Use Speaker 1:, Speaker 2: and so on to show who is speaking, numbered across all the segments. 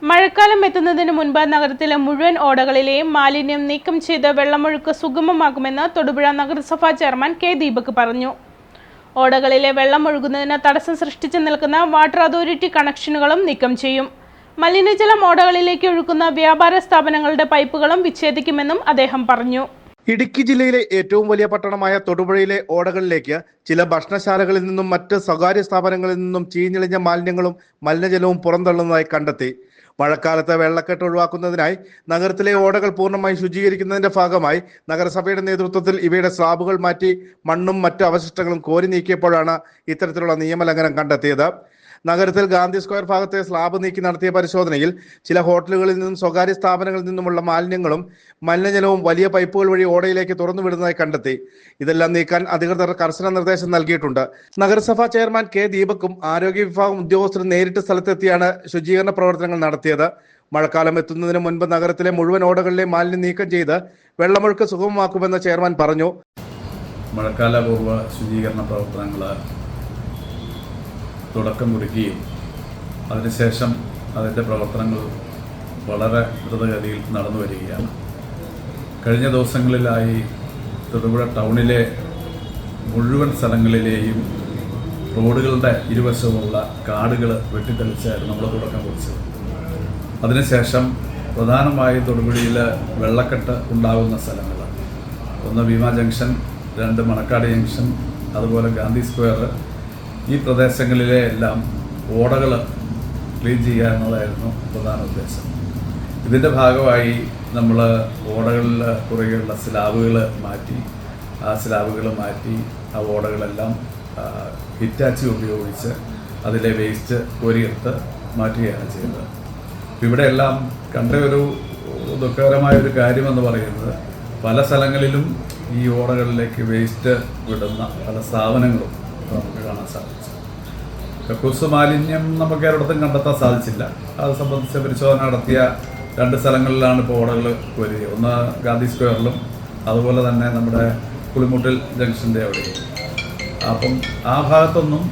Speaker 1: മഴക്കാലം എത്തുന്നതിന് മുൻപ് നഗരത്തിലെ മുഴുവൻ ഓടകളിലെയും മാലിന്യം നീക്കം ചെയ്ത് വെള്ളമൊഴുക്ക് സുഗമമാക്കുമെന്ന് തൊടുപുഴ നഗരസഭാ ചെയർമാൻ കെ ദീപക് പറഞ്ഞു. ഓടകളിലെ വെള്ളം ഒഴുകുന്നതിന് തടസ്സം സൃഷ്ടിച്ചു നിൽക്കുന്ന വാട്ടർ അതോറിറ്റി കണക്ഷനുകളും നീക്കം ചെയ്യും. മലിനജലം ഓടകളിലേക്ക് ഒഴുക്കുന്ന വ്യാപാര സ്ഥാപനങ്ങളുടെ പൈപ്പുകളും വിച്ഛേദിക്കുമെന്നും അദ്ദേഹം പറഞ്ഞു.
Speaker 2: ഇടുക്കി ജില്ലയിലെ ഏറ്റവും വലിയ പട്ടണമായ തൊടുപുഴയിലെ ഓടകളിലേക്ക് ചില ഭക്ഷണശാലകളിൽ നിന്നും മറ്റ് സ്വകാര്യ സ്ഥാപനങ്ങളിൽ നിന്നും ചീഞ്ഞളിഞ്ഞ മാലിന്യങ്ങളും മലിനജലവും പുറന്തള്ളുന്നതായി കണ്ടെത്തി. മഴക്കാലത്ത് വെള്ളക്കെട്ട് ഒഴിവാക്കുന്നതിനായി നഗരത്തിലെ ഓടകൾ പൂർണ്ണമായി ശുചീകരിക്കുന്നതിന്റെ ഭാഗമായി നഗരസഭയുടെ നേതൃത്വത്തിൽ ഇവയുടെ സ്ലാബുകൾ മാറ്റി മണ്ണും മറ്റ് അവശിഷ്ടങ്ങളും കോരി നീക്കിയപ്പോഴാണ് ഇത്തരത്തിലുള്ള നിയമലംഘനം കണ്ടെത്തിയത്. നഗരത്തിൽ ഗാന്ധി സ്ക്വയർ ഭാഗത്തെ സ്ലാബ് നീക്കി നടത്തിയ പരിശോധനയിൽ ചില ഹോട്ടലുകളിൽ നിന്നും സ്വകാര്യ സ്ഥാപനങ്ങളിൽ നിന്നുമുള്ള മാലിന്യങ്ങളും മലിനജലവും വലിയ പൈപ്പുകൾ വഴി ഓടയിലേക്ക് തുറന്നുവിടുന്നതായി കണ്ടെത്തി. ഇതെല്ലാം നീക്കാൻ അധികൃതർ കർശന നിർദ്ദേശം നൽകിയിട്ടുണ്ട്. നഗരസഭാ ചെയർമാൻ കെ ദീപക്കും ആരോഗ്യ വിഭാഗം ഉദ്യോഗസ്ഥരും നേരിട്ട് സ്ഥലത്തെത്തിയാണ് ശുചീകരണ പ്രവർത്തനങ്ങൾ നടത്തിയത്. മഴക്കാലം എത്തുന്നതിന് മുൻപ് നഗരത്തിലെ മുഴുവൻ ഓടകളിലെ മാലിന്യം നീക്കം ചെയ്ത് വെള്ളമൊഴുക്ക് സുഗമമാക്കുമെന്ന് ചെയർമാൻ പറഞ്ഞു.
Speaker 3: മഴക്കാലപൂർവ്വ ശുചീകരണ പ്രവർത്തനങ്ങൾ തുടക്കം കുറിക്കുകയും അതിനുശേഷം അതിൻ്റെ പ്രവർത്തനങ്ങൾ വളരെ ദ്രുതഗതിയിൽ നടന്നു വരികയാണ്. കഴിഞ്ഞ ദിവസങ്ങളിലായി തൊടുപുഴ ടൗണിലെ മുഴുവൻ സ്ഥലങ്ങളിലെയും റോഡുകളുടെ ഇരുവശവുമുള്ള കാടുകൾ വെട്ടിത്തെളിച്ചായിരുന്നു നമ്മൾ തുടക്കം കുറിച്ചത്. അതിനുശേഷം പ്രധാനമായും തൊടുപുഴയിൽ വെള്ളക്കെട്ട് ഉണ്ടാകുന്ന സ്ഥലങ്ങൾ, ഒന്ന് ഭീമ ജംഗ്ഷൻ, 2 മണക്കാട് ജംഗ്ഷൻ, അതുപോലെ ഗാന്ധി സ്ക്വയർ, ഈ പ്രദേശങ്ങളിലെ എല്ലാം ഓടകൾ ക്ലീൻ ചെയ്യുക എന്നതായിരുന്നു പ്രധാന ഉദ്ദേശം. ഇതിൻ്റെ ഭാഗമായി നമ്മൾ ഓടകളിൽ കുറേയുള്ള സ്ലാബുകൾ മാറ്റി ആ ഓടകളെല്ലാം ഹിറ്റാച്ചി ഉപയോഗിച്ച് അതിലെ വേസ്റ്റ് കോരിയെടുത്ത് മാറ്റുകയാണ് ചെയ്തത്. ഇവിടെയെല്ലാം കണ്ട ഒരു ദുഃഖകരമായൊരു കാര്യമെന്ന് പറയുന്നത്, പല സ്ഥലങ്ങളിലും ഈ ഓടകളിലേക്ക് വേസ്റ്റ് വിടുന്ന പല സ്ഥാപനങ്ങളും നമുക്ക് കാണാൻ സാധിച്ചു. കക്കൂസ് മാലിന്യം നമുക്ക് ഒരിടത്തും കണ്ടെത്താൻ സാധിച്ചില്ല. അത് സംബന്ധിച്ച് പരിശോധന നടത്തിയ 2 സ്ഥലങ്ങളിലാണ് ഇപ്പോൾ ഓടകൾ വരിക. ഒന്ന് ഗാന്ധി സ്ക്വയറിലും അതുപോലെ തന്നെ നമ്മുടെ പുളിമുട്ടിൽ ജംഗ്ഷൻ്റെ അവിടെയും. അപ്പം ആ ഭാഗത്തൊന്നും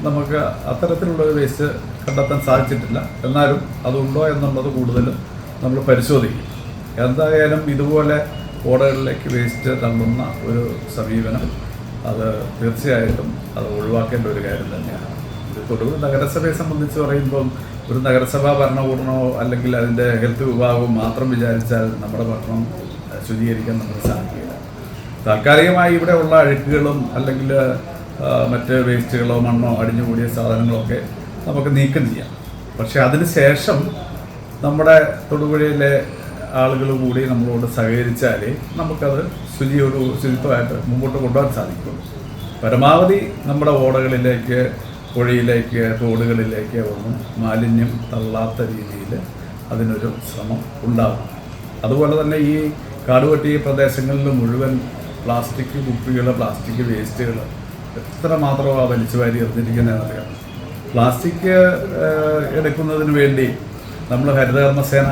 Speaker 3: നമുക്ക് അത്തരത്തിലുള്ളൊരു വേസ്റ്റ് കണ്ടെത്താൻ സാധിച്ചിട്ടില്ല. എന്നാലും അതുണ്ടോ എന്നുള്ളത് കൂടുതൽ നമ്മൾ പരിശോധിക്കും. എന്തായാലും ഇതുപോലെ ഓടകളിലേക്ക് വേസ്റ്റ് തള്ളുന്ന ഒരു സമീപനം അത് തീർച്ചയായിട്ടും അത് ഒഴിവാക്കേണ്ട ഒരു കാര്യം തന്നെയാണ്. ഒരു നഗരസഭയെ സംബന്ധിച്ച് പറയുമ്പം ഒരു നഗരസഭാ ഭരണകൂടമോ അല്ലെങ്കിൽ അതിൻ്റെ ഹെൽത്ത് വിഭാഗവും മാത്രം വിചാരിച്ചാൽ നമ്മുടെ പട്ടണം ശുചീകരിക്കാൻ നമുക്ക് സാധിക്കില്ല. താൽക്കാലികമായി ഇവിടെ ഉള്ള അഴുക്കുകളും അല്ലെങ്കിൽ മറ്റ് വേസ്റ്റുകളോ മണ്ണോ അടിഞ്ഞുകൂടിയ സാധനങ്ങളൊക്കെ നമുക്ക് നീക്കം ചെയ്യാം. പക്ഷേ അതിന് ശേഷം നമ്മുടെ തൊടുപുഴയിലെ ആളുകൾ കൂടി നമ്മളോട് സഹകരിച്ചാലേ നമുക്കത് ശുചിത്വമായിട്ട് മുമ്പോട്ട് കൊണ്ടുപോകാൻ സാധിക്കുള്ളൂ. പരമാവധി നമ്മുടെ ഓടകളിലേക്ക്, പുഴയിലേക്ക്, തോടുകളിലേക്ക് ഒന്നും മാലിന്യം തള്ളാത്ത രീതിയിൽ അതിനൊരു ശ്രമം ഉണ്ടാകും. അതുപോലെ തന്നെ ഈ കാടുവെട്ടിയ പ്രദേശങ്ങളിൽ മുഴുവൻ പ്ലാസ്റ്റിക് കുപ്പികൾ, പ്ലാസ്റ്റിക് വേസ്റ്റുകൾ എത്രമാത്രമാണ് വലിച്ചു വാരി എറിഞ്ഞിരിക്കുന്നതെന്നറിയാം. പ്ലാസ്റ്റിക് എടുക്കുന്നതിന് വേണ്ടി നമ്മൾ ഹരിതകർമ്മസേന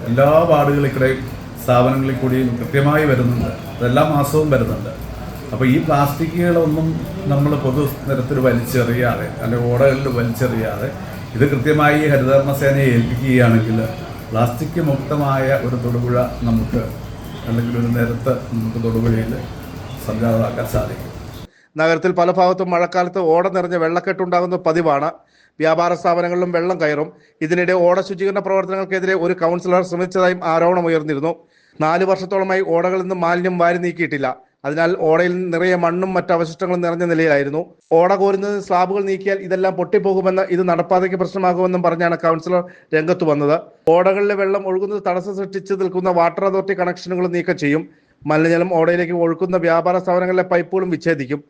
Speaker 3: എല്ലാ വാർഡുകളിൽ സ്ഥാപനങ്ങളിൽ കൂടിയും കൃത്യമായി വരുന്നുണ്ട്. അതെല്ലാ മാസവും വരുന്നുണ്ട്. അപ്പോൾ ഈ പ്ലാസ്റ്റിക്കുകളൊന്നും നമ്മൾ പൊതുനിരത്തിൽ വലിച്ചെറിയാതെ അല്ലെങ്കിൽ ഓടകളിൽ വലിച്ചെറിയാതെ ഇത് കൃത്യമായി ഹരിതകർമ്മസേനയെ ഏൽപ്പിക്കുകയാണെങ്കിൽ പ്ലാസ്റ്റിക് മുക്തമായ ഒരു തൊടുപുഴ നമുക്ക് അല്ലെങ്കിൽ ഒരു നേരത്ത് നമുക്ക് തൊടുപുഴയിൽ സംജാതമാക്കാൻ സാധിക്കും.
Speaker 2: നഗരത്തിൽ പല ഭാഗത്തും മഴക്കാലത്ത് ഓട നിറഞ്ഞ വെള്ളക്കെട്ടുണ്ടാകുന്ന പതിവാണ്. വ്യാപാര സ്ഥാപനങ്ങളിലും വെള്ളം കയറും. ഇതിനിടെ ഓട ശുചീകരണ പ്രവർത്തനങ്ങൾക്കെതിരെ ഒരു കൗൺസിലർ ശ്രമിച്ചതായും ആരോപണമുയർന്നിരുന്നു. 4 വർഷത്തോളമായി ഓടകളിൽ നിന്ന് മാലിന്യം വാരി നീക്കിയിട്ടില്ല. അതിനാൽ ഓടയിൽ നിറയെ മണ്ണും മറ്റ് അവശിഷ്ടങ്ങളും നിറഞ്ഞ നിലയിലായിരുന്നു. ഓട കോരുന്നതിന് സ്ലാബുകൾ നീക്കിയാൽ ഇതെല്ലാം പൊട്ടിപ്പോകുമെന്ന്, ഇത് നടപ്പാതയ്ക്ക് പ്രശ്നമാകുമെന്നും പറഞ്ഞാണ് കൗൺസിലർ രംഗത്ത് വന്നത്. ഓടകളിലെ വെള്ളം ഒഴുകുന്നത് തടസ്സം സൃഷ്ടിച്ച് നിൽക്കുന്ന വാട്ടർ അതോറിറ്റി കണക്ഷനുകൾ നീക്കം ചെയ്യും. മലിനജലം ഓടയിലേക്ക് ഒഴുക്കുന്ന വ്യാപാര സ്ഥാപനങ്ങളിലെ പൈപ്പുകളും വിച്ഛേദിക്കും.